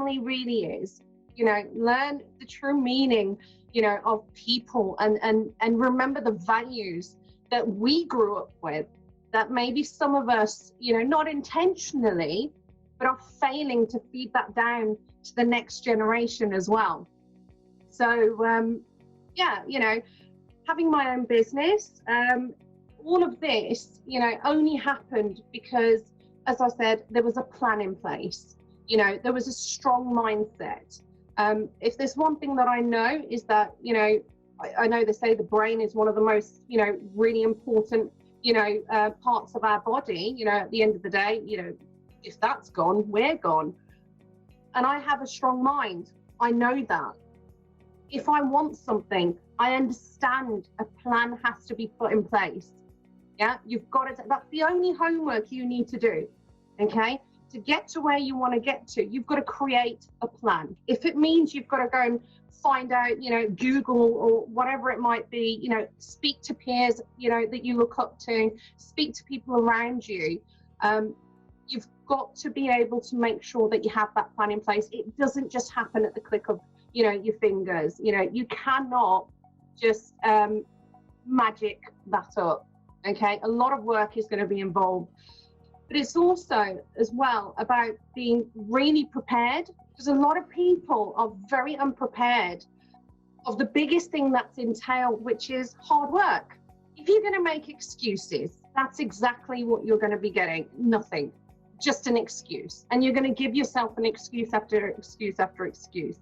family really is. Learn the true meaning, of people, and remember the values that we grew up with, that maybe some of us, not intentionally, but are failing to feed that down to the next generation as well. So, yeah, having my own business, all of this, only happened because, as I said, there was a plan in place. There was a strong mindset. If there's one thing that I know is that, I know they say the brain is one of the most, really important, parts of our body. At the end of the day, if that's gone, we're gone. And I have a strong mind. I know that. If I want something, I understand a plan has to be put in place. Yeah, you've got to, that's the only homework you need to do. Okay. To get to where you want to get to, you've got to create a plan. If it means you've got to go and find out, Google or whatever it might be, speak to peers, that you look up to, speak to people around you. You've got to be able to make sure that you have that plan in place. It doesn't just happen at the click of, your fingers. You cannot just magic that up. Okay. A lot of work is going to be involved. But it's also, as well, about being really prepared, because a lot of people are very unprepared of the biggest thing that's entailed, which is hard work. If you're going to make excuses, that's exactly what you're going to be getting. Nothing, just an excuse. And you're going to give yourself an excuse after excuse after excuse.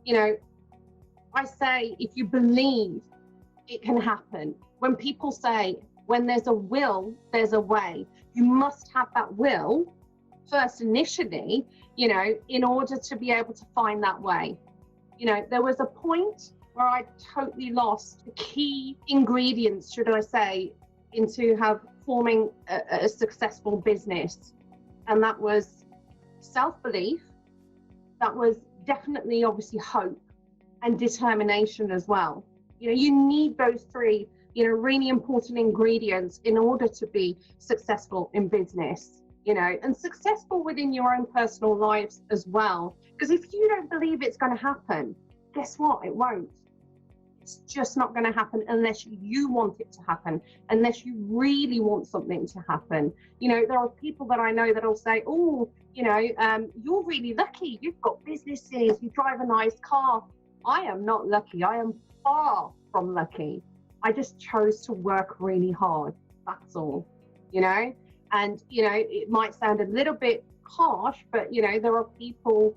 I say, if you believe, it can happen. When people say, when there's a will, there's a way. You must have that will first initially, in order to be able to find that way. There was a point where I totally lost the key ingredients, should I say, into forming a successful business. And that was self-belief. That was definitely, obviously, hope and determination as well. You need those three, really important ingredients in order to be successful in business, and successful within your own personal lives as well. Because if you don't believe it's going to happen, guess what? It won't. It's just not going to happen unless you want it to happen, unless you really want something to happen. There are people that I know that will say, oh, you're really lucky. You've got businesses, you drive a nice car. I am not lucky. I am far from lucky. I just chose to work really hard. That's all, and, it might sound a little bit harsh, but, there are people,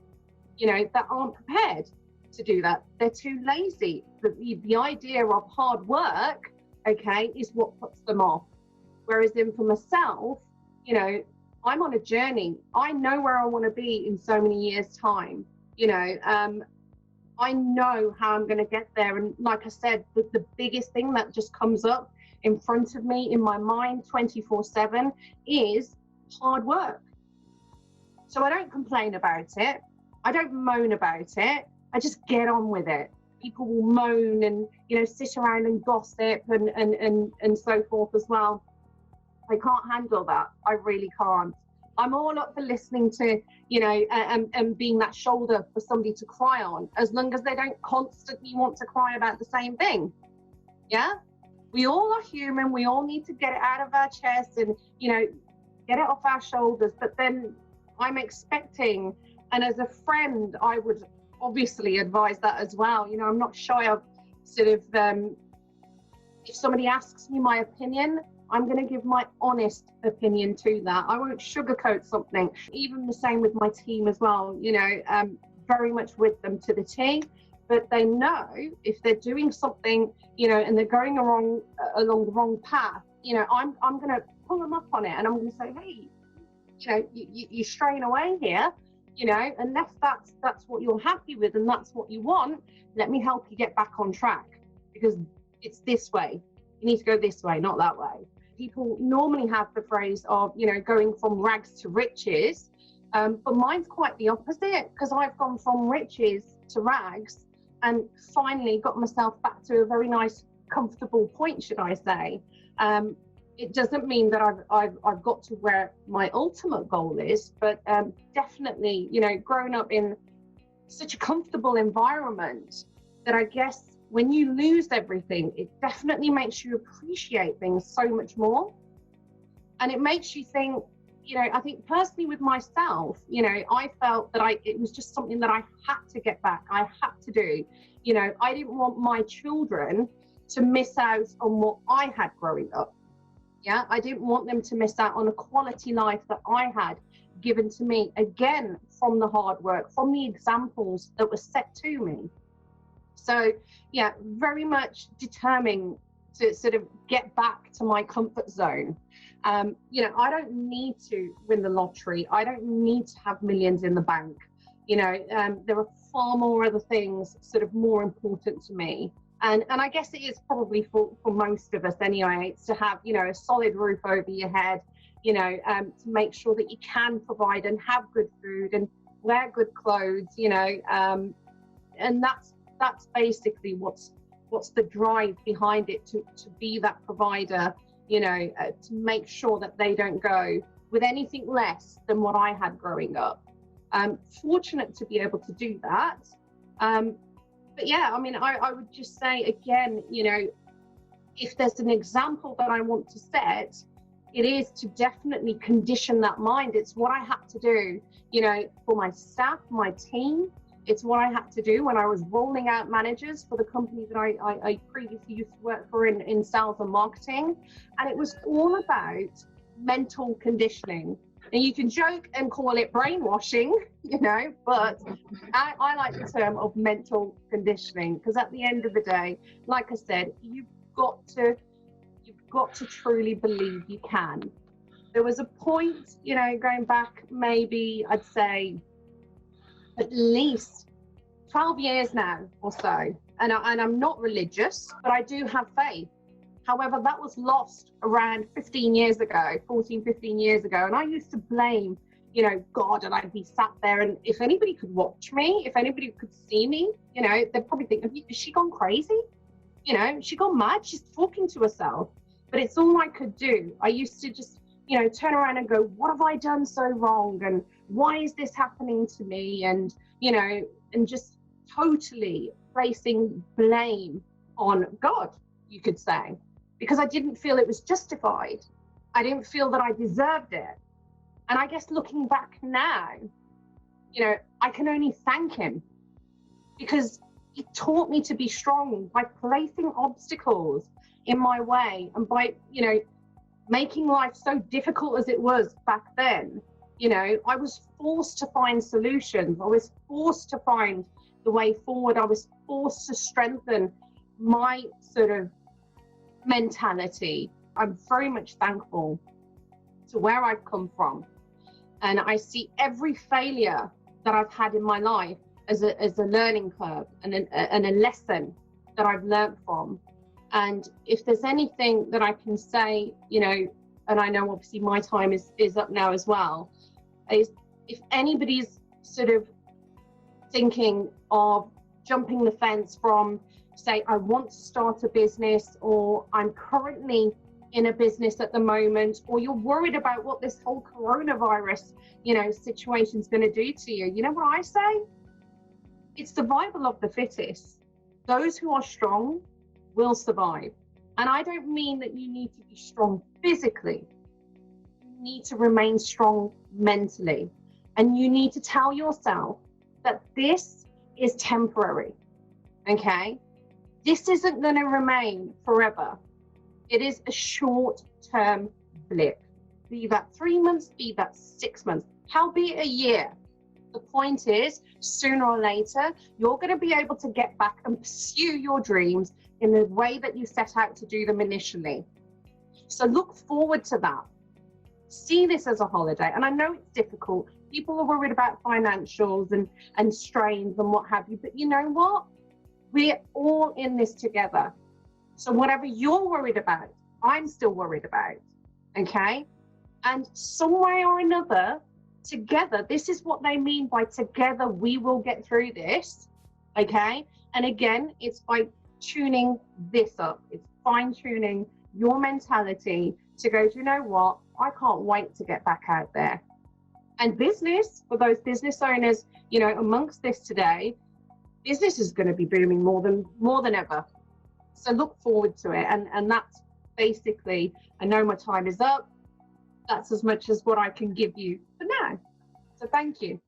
that aren't prepared to do that. They're too lazy. The idea of hard work, okay, is what puts them off. Whereas then for myself, I'm on a journey. I know where I want to be in so many years' time, I know how I'm going to get there. And like I said, the biggest thing that just comes up in front of me, in my mind 24/7, is hard work. So I don't complain about it. I don't moan about it. I just get on with it. People will moan and, sit around and gossip and so forth as well. I can't handle that. I really can't. I'm all up for listening to, and being that shoulder for somebody to cry on, as long as they don't constantly want to cry about the same thing. Yeah? We all are human. We all need to get it out of our chest and, get it off our shoulders. But then I'm expecting, and as a friend, I would obviously advise that as well. I'm not shy of sort of, if somebody asks me my opinion, I'm going to give my honest opinion to that. I won't sugarcoat something. Even the same with my team as well, very much with them to the T. But they know if they're doing something, and they're going along the wrong path, I'm going to pull them up on it, and I'm going to say, hey, you're straying away here, unless that's what you're happy with and that's what you want, let me help you get back on track, because it's this way. You need to go this way, not that way. People normally have the phrase of, going from rags to riches. But mine's quite the opposite, because I've gone from riches to rags and finally got myself back to a very nice, comfortable point, should I say. It doesn't mean that I've got to where my ultimate goal is, but definitely, you know, growing up in such a comfortable environment, that I guess when you lose everything, it definitely makes you appreciate things so much more. And it makes you think, you know, I think personally with myself, you know, I felt that it was just something that I had to get back. I had to do. You know, I didn't want my children to miss out on what I had growing up. Yeah, I didn't want them to miss out on a quality life that I had given to me, again, from the hard work, from the examples that were set to me. So, yeah, very much determined to sort of get back to my comfort zone. You know, I don't need to win the lottery. I don't need to have millions in the bank. You know, there are far more other things sort of more important to me. And I guess it is probably for most of us anyway, it's to have, you know, a solid roof over your head, you know, to make sure that you can provide and have good food and wear good clothes, you know, and that's basically what's the drive behind it, to be that provider, you know, to make sure that they don't go with anything less than what I had growing up. Fortunate to be able to do that. But yeah, I mean, I would just say again, you know, if there's an example that I want to set, it is to definitely condition that mind. It's what I had to do, you know, for my staff, my team. It's what I had to do when I was rolling out managers for the company that I previously used to work for in sales and marketing. And it was all about mental conditioning. And you can joke and call it brainwashing, you know, but I like the term of mental conditioning, because at the end of the day, like I said, you've got to truly believe you can. There was a point, you know, going back maybe I'd say at least 12 years now or so, and I'm not religious, but I do have faith. However, that was lost around 15 years ago, 14, 15 years ago. And I used to blame, you know, God, and I'd be sat there, and if anybody could watch me, if anybody could see me, you know, they'd probably think, is she gone crazy? You know, she gone mad? She's talking to herself. But it's all I could do. I used to just, you know, turn around and go, what have I done so wrong? And why is this happening to me? And, you know, and just totally placing blame on God, you could say, because I didn't feel it was justified. I didn't feel that I deserved it. And I guess looking back now, you know, I can only thank him, because he taught me to be strong by placing obstacles in my way, and by, you know, making life so difficult as it was back then. You know, I was forced to find solutions. I was forced to find the way forward. I was forced to strengthen my sort of mentality. I'm very much thankful to where I've come from. And I see every failure that I've had in my life as a learning curve and a lesson that I've learned from. And if there's anything that I can say, you know, and I know obviously my time is up now as well, is if anybody's sort of thinking of jumping the fence from, say, I want to start a business, or I'm currently in a business at the moment, or you're worried about what this whole coronavirus, you know, situation is going to do to you, you know what I say? It's survival of the fittest. Those who are strong will survive. And I don't mean that you need to be strong physically. You need to remain strong mentally. And you need to tell yourself that this is temporary, okay? This isn't going to remain forever. It is a short-term blip. Be that 3 months, be that 6 months, howbeit a year. The point is, sooner or later, you're going to be able to get back and pursue your dreams in the way that you set out to do them initially. So look forward to that. See this as a holiday. And I know it's difficult. People are worried about financials and strains and what have you. But you know what? We're all in this together. So whatever you're worried about, I'm still worried about. Okay? And some way or another, together, this is what they mean by together we will get through this. Okay? And again, it's by tuning this up. It's fine-tuning your mentality to go, do you know what? I can't wait to get back out there. And business, for those business owners, you know, amongst this today, business is going to be booming more than ever. So look forward to it. And that's basically, I know my time is up. That's as much as what I can give you for now. So thank you.